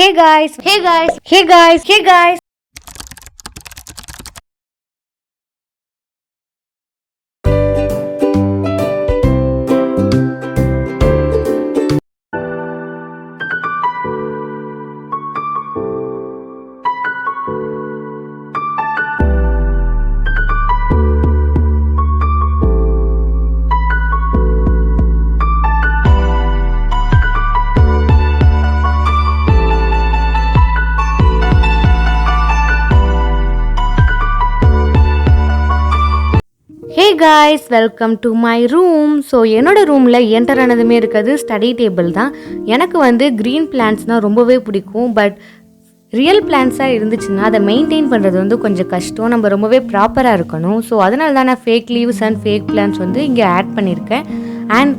Hey guys, hey guys, hey guys, hey guys. Hey guys, welcome to my room. So என்னோட ரூமில் enter ஆனதுமே இருக்கிறது study table தான். எனக்கு வந்து க்ரீன் பிளான்ட்ஸ்னால் ரொம்பவே பிடிக்கும். பட் ரியல் பிளான்ட்ஸாக இருந்துச்சுன்னா அதை மெயின்டைன் பண்ணுறது வந்து கொஞ்சம் கஷ்டம். நம்ம ரொம்பவே ப்ராப்பராக இருக்கணும். ஸோ அதனால தான் நான் fake leaves and fake plants வந்து இங்கே ஆட் பண்ணியிருக்கேன். அண்ட்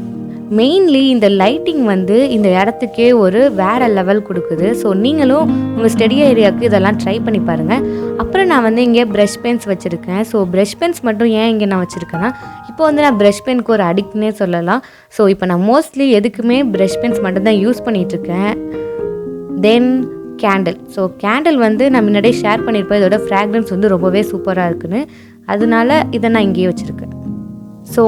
மெயின்லி இந்த லைட்டிங் வந்து இந்த இடத்துக்கே ஒரு வேறு லெவல் கொடுக்குது. ஸோ நீங்களும் உங்கள் ஸ்டடி ஏரியாவுக்கு இதெல்லாம் ட்ரை பண்ணி பாருங்கள். அப்புறம் நான் வந்து இங்கே ப்ரஷ் பென்ஸ் வச்சுருக்கேன். ஸோ ப்ரஷ் பென்ஸ் மட்டும் ஏன் இங்கே நான் வச்சுருக்கேன்னா, இப்போ வந்து நான் ப்ரஷ் பென்க்கு ஒரு அடிக்ட்னே சொல்லலாம். ஸோ இப்போ நான் மோஸ்ட்லி எதுக்குமே ப்ரஷ் பென்ஸ் மட்டும்தான் யூஸ் பண்ணிகிட்ருக்கேன். தென் கேண்டில். ஸோ கேண்டில் வந்து நான் முன்னாடியே ஷேர் பண்ணியிருப்பேன். இதோட ஃப்ராக்ரன்ஸ் வந்து ரொம்பவே சூப்பராக இருக்குன்னு. அதனால இதை நான் இங்கேயே வச்சுருக்கேன். ஸோ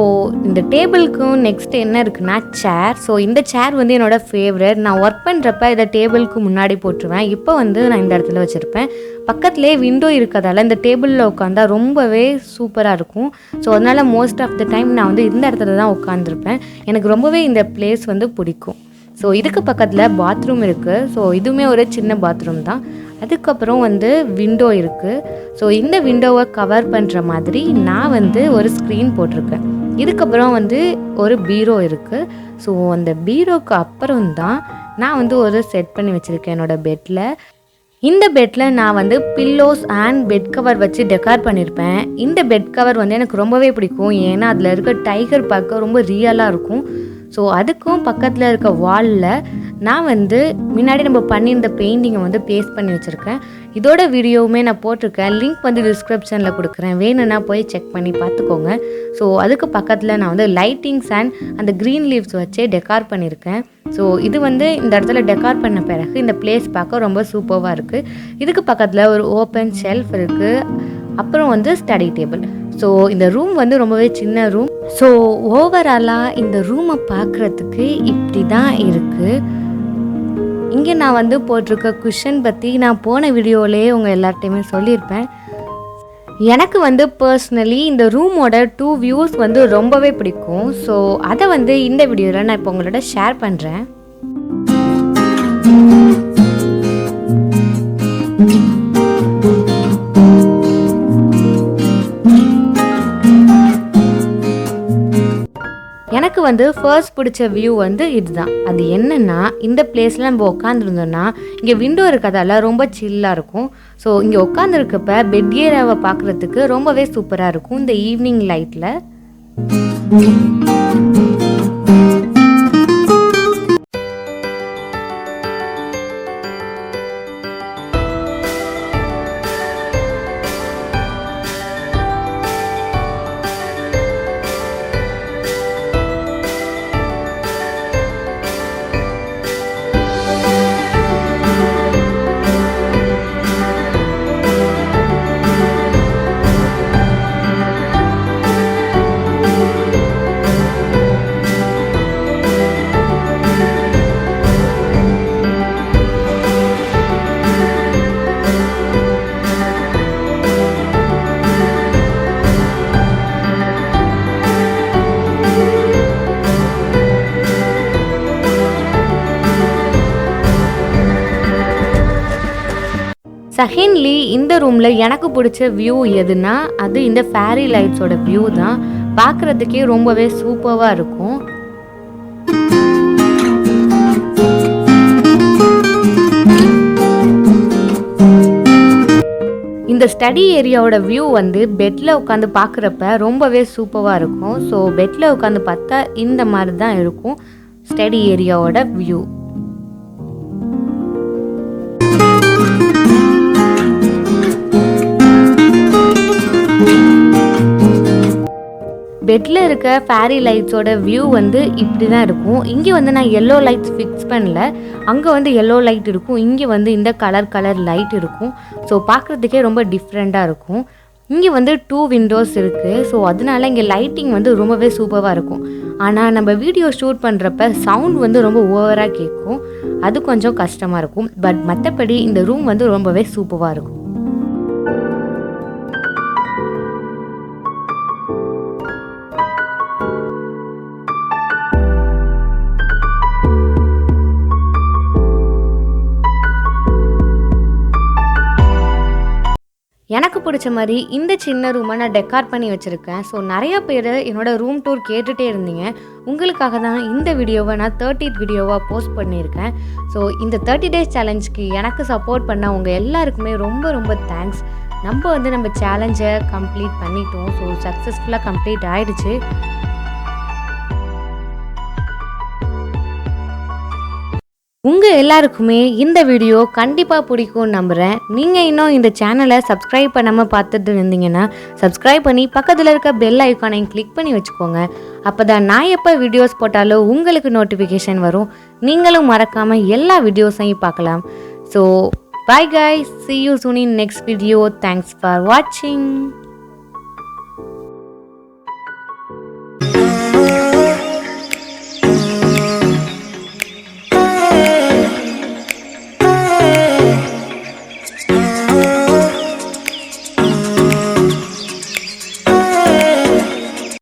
இந்த டேபிளுக்கும் நெக்ஸ்ட் என்ன இருக்குன்னா சேர். ஸோ இந்த சேர் வந்து என்னோடய ஃபேவரட். நான் ஒர்க் பண்ணுறப்ப இதை டேபிளுக்கு முன்னாடி போட்டுருவேன். இப்போ வந்து நான் இந்த இடத்துல வச்சுருப்பேன். பக்கத்துலேயே விண்டோ இருக்கிறதால இந்த டேபிளில் உட்காந்தா ரொம்பவே சூப்பராக இருக்கும். ஸோ அதனால் மோஸ்ட் ஆஃப் த டைம் நான் வந்து இந்த இடத்துல தான் உட்காந்துருப்பேன். எனக்கு ரொம்பவே இந்த பிளேஸ் வந்து பிடிக்கும். ஸோ இதுக்கு பக்கத்தில் பாத்ரூம் இருக்குது. ஸோ இதுவுமே ஒரு சின்ன பாத்ரூம் தான். அதுக்கப்புறம் வந்து விண்டோ இருக்குது. ஸோ இந்த விண்டோவை கவர் பண்ணுற மாதிரி நான் வந்து ஒரு ஸ்க்ரீன் போட்டிருக்கேன். இதுக்கப்புறம் வந்து ஒரு பீரோ இருக்குது. ஸோ அந்த பீரோக்கு அப்புறம் தான் நான் வந்து ஒரு செட் பண்ணி வச்சுருக்கேன் என்னோடய பெட்டில். இந்த பெட்டில் நான் வந்து பில்லோஸ் அண்ட் பெட் கவர் வச்சு டெக்கார் பண்ணியிருப்பேன். இந்த பெட் கவர் வந்து எனக்கு ரொம்பவே பிடிக்கும். ஏன்னா அதில் இருக்க டைகர் பார்க்க ரொம்ப ரியலாக இருக்கும். ஸோ அதுக்கும் பக்கத்தில் இருக்க வாலில் நான் வந்து முன்னாடி நம்ம பண்ணியிருந்த பெயிண்டிங்கை வந்து பேஸ்ட் பண்ணி வச்சுருக்கேன். இதோட வீடியோவுமே நான் போட்டிருக்கேன். லிங்க் வந்து டிஸ்கிரிப்ஷனில் கொடுக்குறேன். வேணும்னா போய் செக் பண்ணி பார்த்துக்கோங்க. ஸோ அதுக்கு பக்கத்தில் நான் வந்து லைட்டிங்ஸ் அண்ட் அந்த க்ரீன் லீவ்ஸ் வச்சே டெக்கார் பண்ணியிருக்கேன். ஸோ இது வந்து இந்த இடத்துல டெக்கார் பண்ண பிறகு இந்த பிளேஸ் பார்க்க ரொம்ப சூப்பராக இருக்குது. இதுக்கு பக்கத்தில் ஒரு ஓப்பன் ஷெல்ஃப் இருக்குது. அப்புறம் வந்து ஸ்டடி டேபிள். ஸோ இந்த ரூம் வந்து ரொம்பவே சின்ன ரூம். ஸோ ஓவராலாக இந்த ரூமை பார்க்குறதுக்கு இப்படி தான் இருக்குது. இங்கே நான் வந்து போட்டிருக்க குஷன் பற்றி நான் போன வீடியோவிலே உங்கள் எல்லார்ட்டையுமே சொல்லியிருப்பேன். எனக்கு வந்து பர்சனலி இந்த ரூமோட 2 வியூஸ் வந்து ரொம்பவே பிடிக்கும். ஸோ அதை வந்து இந்த வீடியோவில் நான் இப்போ உங்களோட ஷேர் பண்ணுறேன். எனக்கு வந்து ஃபர்ஸ்ட் பிடிச்ச வியூ வந்து இதுதான். அது என்னென்னா, இந்த பிளேஸில் நம்ம உட்காந்துருந்தோன்னா இங்கே விண்டோ இருக்கிறதால ரொம்ப சில்லாக இருக்கும். ஸோ இங்கே உட்காந்துருக்கப்ப பெட் ஏரியாவை பார்க்குறதுக்கு ரொம்பவே சூப்பராக இருக்கும் இந்த ஈவினிங் லைட்டில். செகண்ட்லி இந்த ரூமில் எனக்கு பிடிச்ச வியூ எதுனா அது இந்த ஃபேரி லைட்ஸோட வியூ தான். பார்க்குறதுக்கே ரொம்பவே சூப்பராக இருக்கும். இந்த ஸ்டடி ஏரியாவோட வியூ வந்து பெட்டில் உட்காந்து பார்க்குறப்ப ரொம்பவே சூப்பராக இருக்கும். ஸோ பெட்டில் உட்காந்து பார்த்தா இந்த மாதிரி தான் இருக்கும் ஸ்டடி ஏரியாவோட வியூ. பெட்டில் இருக்க ஃபேரி லைட்ஸோட வியூ வந்து இப்படி தான் இருக்கும். இங்கே வந்து நான் எல்லோ லைட்ஸ் ஃபிக்ஸ் பண்ணல, அங்கே வந்து எல்லோ லைட் இருக்கும், இங்கே வந்து இந்த கலர் லைட் இருக்கும். ஸோ பார்க்குறதுக்கே ரொம்ப டிஃப்ரெண்ட்டாக இருக்கும். இங்கே வந்து 2 விண்டோஸ் இருக்குது. ஸோ அதனால இங்கே லைட்டிங் வந்து ரொம்பவே சூப்பராக இருக்கும். ஆனால் நம்ம வீடியோ ஷூட் பண்ணுறப்ப சவுண்ட் வந்து ரொம்ப ஓவராக கேட்கும், அது கொஞ்சம் கஷ்டமாக இருக்கும். பட் மற்றபடி இந்த ரூம் வந்து ரொம்பவே சூப்பராக இருக்கும். எனக்கு பிடிச்ச மாதிரி இந்த சின்ன ரூமை நான் டெக்கார் பண்ணி வச்சுருக்கேன். ஸோ நிறையா பேர் என்னோடய ரூம் டூர் கேட்டுகிட்டே இருந்தீங்க. உங்களுக்காக தான் இந்த வீடியோவை நான் 30th வீடியோவாக போஸ்ட் பண்ணியிருக்கேன். ஸோ இந்த 30 days சேலஞ்சுக்கு எனக்கு சப்போர்ட் பண்ண உங்கள் எல்லாருக்குமே ரொம்ப ரொம்ப தேங்க்ஸ். நம்ம வந்து நம்ம சேலஞ்சை கம்ப்ளீட் பண்ணிட்டோம். ஸோ சக்ஸஸ்ஃபுல்லாக கம்ப்ளீட் ஆகிடுச்சு. உங்கள் எல்லாருக்குமே இந்த வீடியோ கண்டிப்பாக பிடிக்கும்னு நம்புகிறேன். நீங்கள் இன்னும் இந்த சேனலை சப்ஸ்கிரைப் பண்ணாமல் பார்த்துட்டு இருந்தீங்கன்னா சப்ஸ்கிரைப் பண்ணி பக்கத்தில் இருக்க பெல் ஐக்கானையும் கிளிக் பண்ணி வச்சுக்கோங்க. அப்போ தான் நான் எப்போ வீடியோஸ் போட்டாலும் உங்களுக்கு நோட்டிஃபிகேஷன் வரும். நீங்களும் மறக்காமல் எல்லா வீடியோஸையும் பார்க்கலாம். So bye guys, see you soon in next video. Thanks for watching.